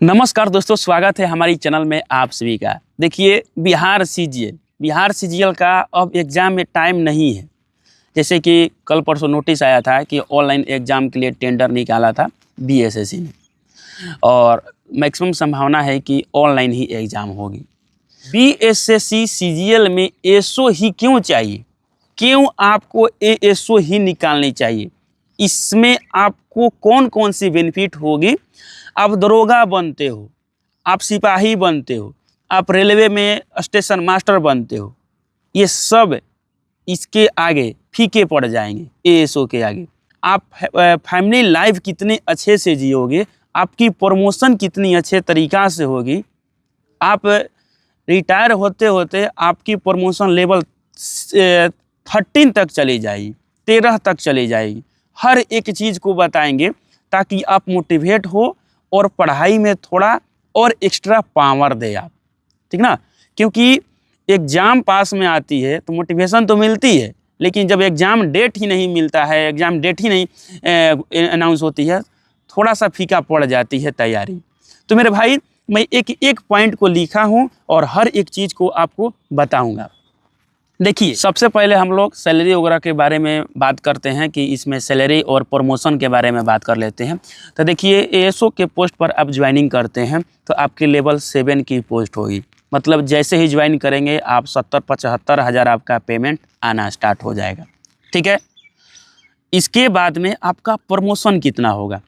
नमस्कार दोस्तों, स्वागत है हमारी चैनल में आप सभी का। देखिए, बिहार सीजीएल का अब एग्ज़ाम में टाइम नहीं है। जैसे कि कल परसों नोटिस आया था कि ऑनलाइन एग्ज़ाम के लिए टेंडर निकाला था बीएसएससी ने, और मैक्सिमम संभावना है कि ऑनलाइन ही एग्ज़ाम होगी। बीएसएससी सीजीएल में एसओ ही क्यों चाहिए? क्यों आपको एसओ ही निकालनी चाहिए? इसमें आपको कौन कौन सी बेनिफिट होगी? आप दरोगा बनते हो, आप सिपाही बनते हो, आप रेलवे में स्टेशन मास्टर बनते हो, ये सब इसके आगे फीके पड़ जाएंगे। एएसओ के आगे आप फैमिली लाइफ कितने अच्छे से जियोगे, आपकी प्रमोशन कितनी अच्छे तरीक़ा से होगी। आप रिटायर होते होते आपकी प्रमोशन लेवल 13 तक चली जाएगी, 13 तक चली जाएगी। हर एक चीज़ को बताएंगे ताकि आप मोटिवेट हो और पढ़ाई में थोड़ा और एक्स्ट्रा पावर दे आप, ठीक ना। क्योंकि एग्ज़ाम पास में आती है तो मोटिवेशन तो मिलती है, लेकिन जब एग्ज़ाम डेट ही नहीं मिलता है, एग्ज़ाम डेट ही नहीं अनाउंस होती है, थोड़ा सा फीका पड़ जाती है तैयारी। तो मेरे भाई, मैं एक एक पॉइंट को लिखा हूँ और हर एक चीज़ को आपको बताऊँगा। देखिए, सबसे पहले हम लोग सैलरी वगैरह के बारे में बात करते हैं कि इसमें सैलरी और प्रमोशन के बारे में बात कर लेते हैं। तो देखिए, एएसओ के पोस्ट पर आप ज्वाइनिंग करते हैं तो आपकी लेवल 7 की पोस्ट होगी। मतलब जैसे ही ज्वाइन करेंगे आप 70-75 हज़ार आपका पेमेंट आना स्टार्ट हो जाएगा, ठीक है। इसके बाद में आपका प्रमोशन कितना होगा?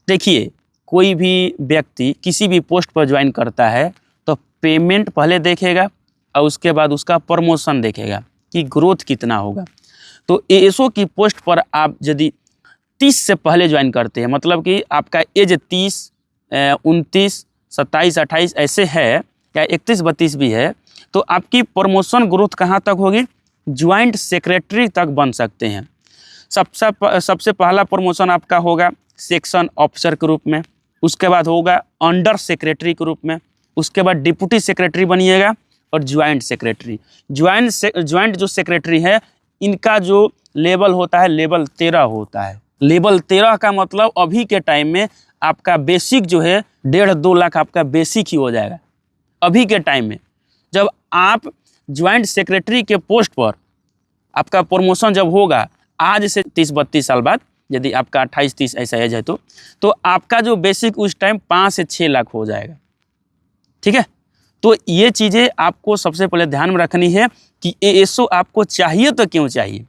देखिए, कोई भी व्यक्ति किसी भी पोस्ट पर ज्वाइन करता है तो पेमेंट पहले देखेगा और उसके बाद उसका प्रमोशन देखेगा कि ग्रोथ कितना होगा। तो एएसओ की पोस्ट पर आप यदि 30 से पहले ज्वाइन करते हैं, मतलब कि आपका एज 30, 29, 27, 28 ऐसे है या 31, 32 भी है, तो आपकी प्रमोशन ग्रोथ कहाँ तक होगी? ज्वाइंट सेक्रेटरी तक बन सकते हैं। सबसे पहला प्रमोशन आपका होगा सेक्शन ऑफिसर के रूप में, उसके बाद होगा अंडर सेक्रेटरी के रूप में, उसके बाद डिप्टी सेक्रेटरी बनिएगा और ज्वाइंट सेक्रेटरी। ज्वाइंट जो सेक्रेटरी है, इनका जो लेवल होता है लेवल 13 होता है। लेवल 13 का मतलब अभी के टाइम में आपका बेसिक जो है 1.5-2 लाख आपका बेसिक ही हो जाएगा। अभी के टाइम में जब आप ज्वाइंट सेक्रेटरी के पोस्ट पर आपका प्रमोशन जब होगा, आज से 30-32 साल बाद, यदि आपका 28-30 ऐसा एज है तो आपका जो बेसिक उस टाइम 5 से 6 लाख हो जाएगा, ठीक है। तो ये चीज़ें आपको सबसे पहले ध्यान में रखनी है कि एएसओ आपको चाहिए तो क्यों चाहिए।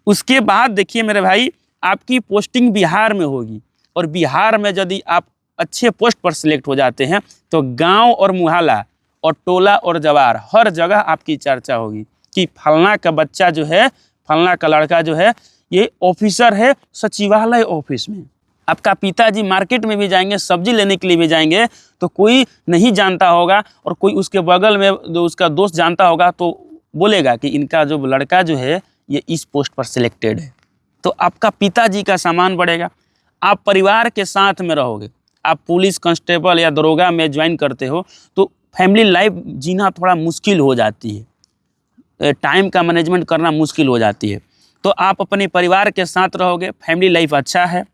उसके बाद देखिए मेरे भाई, आपकी पोस्टिंग बिहार में होगी, और बिहार में यदि आप अच्छे पोस्ट पर सिलेक्ट हो जाते हैं तो गांव और मुहल्ला और टोला और जवार हर जगह आपकी चर्चा होगी कि फलना का बच्चा जो है, फलना का लड़का जो है, ये ऑफिसर है सचिवालय ऑफिस में। आपका पिताजी मार्केट में भी जाएंगे, सब्जी लेने के लिए भी जाएंगे, तो कोई नहीं जानता होगा और कोई उसके बगल में जो उसका दोस्त जानता होगा तो बोलेगा कि इनका जो लड़का जो है ये इस पोस्ट पर सिलेक्टेड है। तो आपका पिताजी का सम्मान बढ़ेगा। आप परिवार के साथ में रहोगे। आप पुलिस कांस्टेबल या दरोगा में ज्वाइन करते हो तो फैमिली लाइफ जीना थोड़ा मुश्किल हो जाती है, टाइम का मैनेजमेंट करना मुश्किल हो जाती है। तो आप अपने परिवार के साथ रहोगे, फैमिली लाइफ अच्छा है,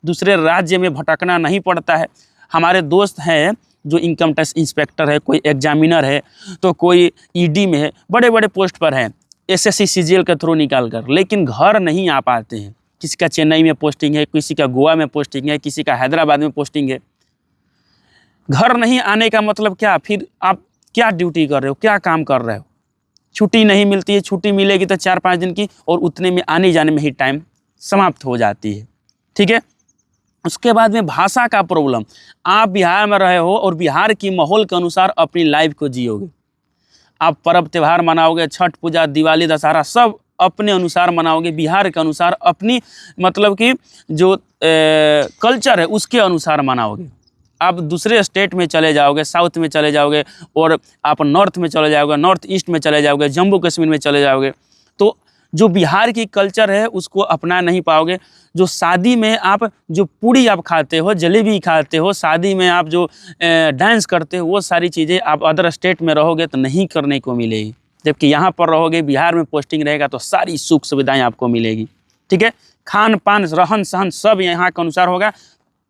दूसरे राज्य में भटकना नहीं पड़ता है। हमारे दोस्त हैं जो इनकम टैक्स इंस्पेक्टर है, कोई एग्जामिनर है, तो कोई ईडी में है, बड़े बड़े पोस्ट पर हैं, एसएससी सीजीएल के थ्रू निकाल कर, लेकिन घर नहीं आ पाते हैं। किसी का चेन्नई में पोस्टिंग है, किसी का गोवा में पोस्टिंग है, किसी का हैदराबाद में पोस्टिंग है। घर नहीं आने का मतलब क्या? फिर आप क्या ड्यूटी कर रहे हो, क्या काम कर रहे हो? छुट्टी नहीं मिलती है, छुट्टी मिलेगी तो 4-5 दिन की, और उतने में आने जाने में ही टाइम समाप्त हो जाती है, ठीक है। उसके बाद में भाषा का प्रॉब्लम। आप बिहार में रहे हो और बिहार की माहौल के अनुसार अपनी लाइफ को जियोगे। आप पर्व त्यौहार मनाओगे, छठ पूजा, दिवाली, दशहरा, सब अपने अनुसार मनाओगे, बिहार के अनुसार, अपनी मतलब कि जो कल्चर है उसके अनुसार मनाओगे। आप दूसरे स्टेट में चले जाओगे, साउथ में चले जाओगे, और आप नॉर्थ में चले जाओगे, नॉर्थ ईस्ट में चले जाओगे, जम्मू कश्मीर में चले जाओगे, तो जो बिहार की कल्चर है उसको अपना नहीं पाओगे। जो शादी में आप जो पूड़ी आप खाते हो, जलेबी खाते हो, शादी में आप जो डांस करते हो, वो सारी चीज़ें आप अदर स्टेट में रहोगे तो नहीं करने को मिलेगी। जबकि यहाँ पर रहोगे, बिहार में पोस्टिंग रहेगा तो सारी सुख सुविधाएं आपको मिलेगी, ठीक है। खान पान, रहन सहन सब यहाँ के अनुसार होगा।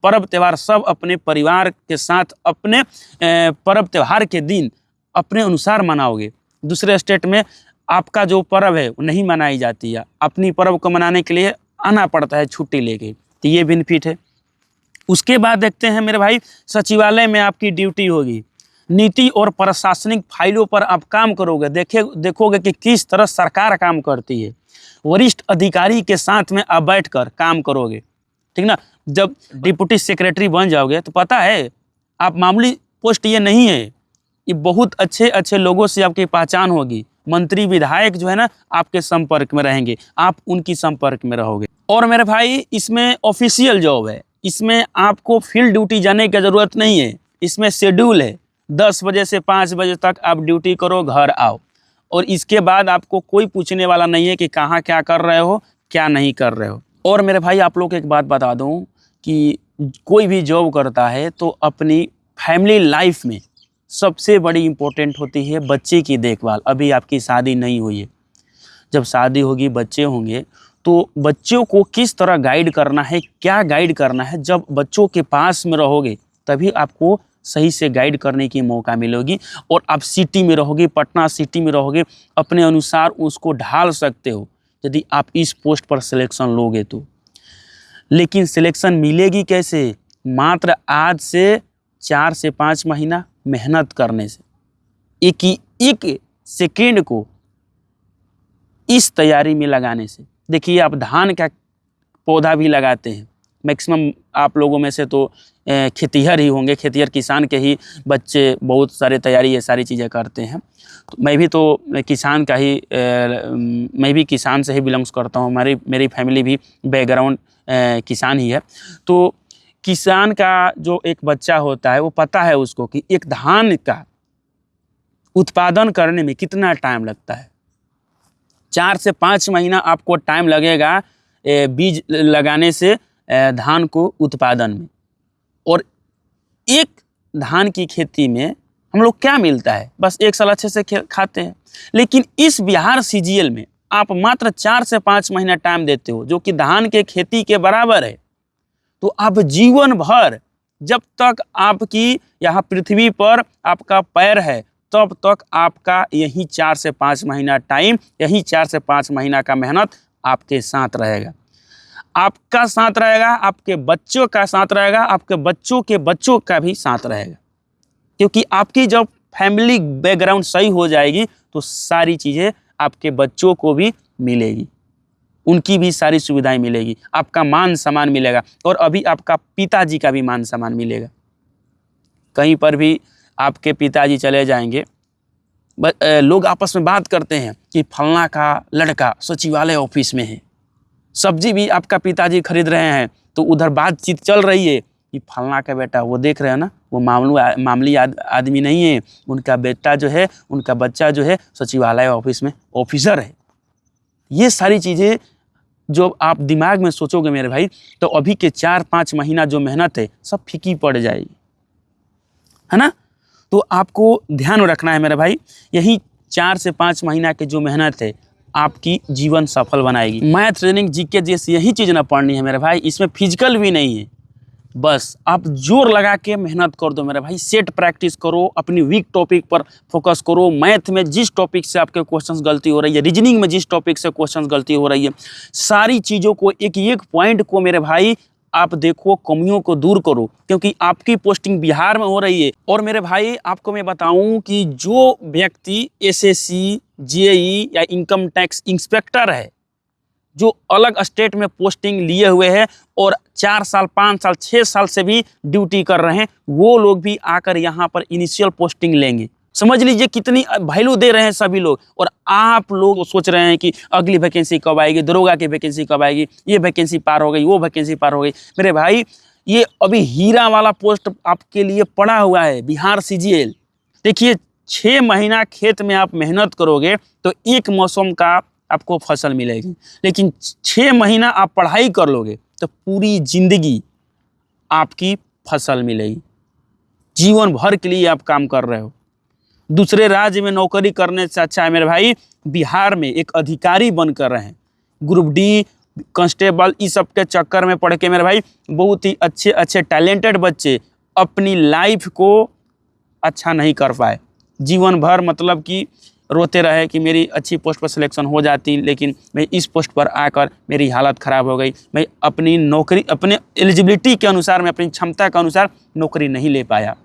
पर्व त्यौहार सब अपने परिवार के साथ अपने पर्व त्यौहार के दिन अपने अनुसार मनाओगे। दूसरे स्टेट में आपका जो पर्व है वो नहीं मनाई जाती है, अपनी पर्व को मनाने के लिए आना पड़ता है छुट्टी लेके, तो ये बेनिफिट है। उसके बाद देखते हैं मेरे भाई, सचिवालय में आपकी ड्यूटी होगी, नीति और प्रशासनिक फाइलों पर आप काम करोगे, देखोगे कि किस तरह सरकार काम करती है। वरिष्ठ अधिकारी के साथ में आप बैठकर काम करोगे, ठीक ना। जब डिप्टी सेक्रेटरी बन जाओगे तो पता है आप मामूली पोस्ट ये नहीं है, ये बहुत अच्छे अच्छे लोगों से आपकी पहचान होगी। मंत्री विधायक जो है ना आपके संपर्क में रहेंगे, आप उनकी संपर्क में रहोगे। और मेरे भाई इसमें ऑफिशियल जॉब है, इसमें आपको फील्ड ड्यूटी जाने की ज़रूरत नहीं है। इसमें शेड्यूल है, 10 बजे से 5 बजे तक आप ड्यूटी करो, घर आओ, और इसके बाद आपको कोई पूछने वाला नहीं है कि कहाँ क्या कर रहे हो, क्या नहीं कर रहे हो। और मेरे भाई आप लोग को एक बात बता दूँ कि कोई भी जॉब करता है तो अपनी फैमिली लाइफ में सबसे बड़ी इम्पोर्टेंट होती है बच्चे की देखभाल। अभी आपकी शादी नहीं हुई है, जब शादी होगी, बच्चे होंगे, तो बच्चों को किस तरह गाइड करना है, क्या गाइड करना है, जब बच्चों के पास में रहोगे तभी आपको सही से गाइड करने की मौका मिलेगी। और आप सिटी में रहोगे, पटना सिटी में रहोगे, अपने अनुसार उसको ढाल सकते हो यदि आप इस पोस्ट पर सिलेक्शन लोगे तो। लेकिन सिलेक्शन मिलेगी कैसे? मात्र आज से 4 से 5 महीना मेहनत करने से, एक सेकेंड को इस तैयारी में लगाने से। देखिए आप धान का पौधा भी लगाते हैं, मैक्सिमम आप लोगों में से तो खेतिहर ही होंगे, खेतिहर किसान के ही बच्चे बहुत सारे तैयारी ये सारी चीज़ें करते हैं। तो मैं भी तो किसान का ही मैं भी किसान से ही बिलोंग्स करता हूँ, मेरी फैमिली भी बैकग्राउंड किसान ही है। तो किसान का जो एक बच्चा होता है वो पता है उसको कि एक धान का उत्पादन करने में कितना टाइम लगता है। 4 से 5 महीना आपको टाइम लगेगा बीज लगाने से धान को उत्पादन में। और एक धान की खेती में हम लोग क्या मिलता है, बस 1 साल अच्छे से खाते हैं। लेकिन इस बिहार सीजीएल में आप मात्र 4 से 5 महीना टाइम देते हो, जो कि धान के खेती के बराबर है। तो आप जीवन भर, जब तक आपकी यहाँ पृथ्वी पर आपका पैर है, तब तक आपका यही 4 से 5 महीना टाइम, यही 4 से 5 महीना का मेहनत आपके साथ रहेगा, आपका साथ रहेगा, आपके बच्चों का साथ रहेगा, आपके बच्चों के बच्चों का भी साथ रहेगा। क्योंकि आपकी जब फैमिली बैकग्राउंड सही हो जाएगी तो सारी चीज़ें आपके बच्चों को भी मिलेगी, उनकी भी सारी सुविधाएं मिलेगी, आपका मान सम्मान मिलेगा, और अभी आपका पिताजी का भी मान सम्मान मिलेगा। कहीं पर भी आपके पिताजी चले जाएंगे, लोग आपस में बात करते हैं कि फलना का लड़का सचिवालय ऑफिस में है, सब्जी भी आपका पिताजी खरीद रहे हैं, तो उधर बातचीत चल रही है कि फलना का बेटा, वो देख रहे हैं ना, वो मामूली आदमी नहीं है, उनका बेटा जो है, उनका बच्चा जो है सचिवालय ऑफिस में ऑफिसर है। ये सारी चीज़ें जो आप दिमाग में सोचोगे मेरे भाई, तो अभी के 4-5 महीना जो मेहनत है सब फीकी पड़ जाएगी, है ना। तो आपको ध्यान रखना है मेरे भाई, यही 4 से 5 महीना की जो मेहनत है आपकी जीवन सफल बनाएगी। मैथ, ट्रेनिंग, जीके जैसी यही चीज़ ना पढ़नी है मेरे भाई, इसमें फिजिकल भी नहीं है। बस आप जोर लगा के मेहनत कर दो मेरे भाई, सेट प्रैक्टिस करो, अपनी वीक टॉपिक पर फोकस करो। मैथ में जिस टॉपिक से आपके क्वेश्चंस गलती हो रही है, रीजनिंग में जिस टॉपिक से क्वेश्चंस गलती हो रही है, सारी चीज़ों को, एक एक पॉइंट को मेरे भाई आप देखो, कमियों को दूर करो, क्योंकि आपकी पोस्टिंग बिहार में हो रही है। और मेरे भाई आपको मैं बताऊं कि जो व्यक्ति एसएससी, जेईई या इनकम टैक्स इंस्पेक्टर है, जो अलग स्टेट में पोस्टिंग लिए हुए हैं और 4 साल, 5 साल, 6 साल से भी ड्यूटी कर रहे हैं, वो लोग भी आकर यहाँ पर इनिशियल पोस्टिंग लेंगे। समझ लीजिए कितनी वैल्यू दे रहे हैं सभी लोग। और आप लोग सोच रहे हैं कि अगली वैकेंसी कब आएगी, दरोगा की वैकेंसी कब आएगी, ये वैकेंसी पार हो गई, वो वैकेंसी पार हो गई। मेरे भाई ये अभी हीरा वाला पोस्ट आपके लिए पड़ा हुआ है, बिहार सीजीएल। देखिए 6 महीना खेत में आप मेहनत करोगे तो एक मौसम का आपको फसल मिलेगी, लेकिन 6 महीना आप पढ़ाई कर लोगे तो पूरी जिंदगी आपकी फसल मिलेगी। जीवन भर के लिए आप काम कर रहे हो। दूसरे राज्य में नौकरी करने से अच्छा है मेरे भाई बिहार में एक अधिकारी बनकर रहें, ग्रुप डी कांस्टेबल इस सब के चक्कर में पड़ के मेरे भाई बहुत ही अच्छे अच्छे टैलेंटेड बच्चे अपनी लाइफ को अच्छा नहीं कर पाए। जीवन भर मतलब कि रोते रहे कि मेरी अच्छी पोस्ट पर सिलेक्शन हो जाती, लेकिन मैं इस पोस्ट पर आकर मेरी हालत ख़राब हो गई, मैं अपनी नौकरी अपने एलिजिबिलिटी के अनुसार, मैं अपनी क्षमता के अनुसार नौकरी नहीं ले पाया।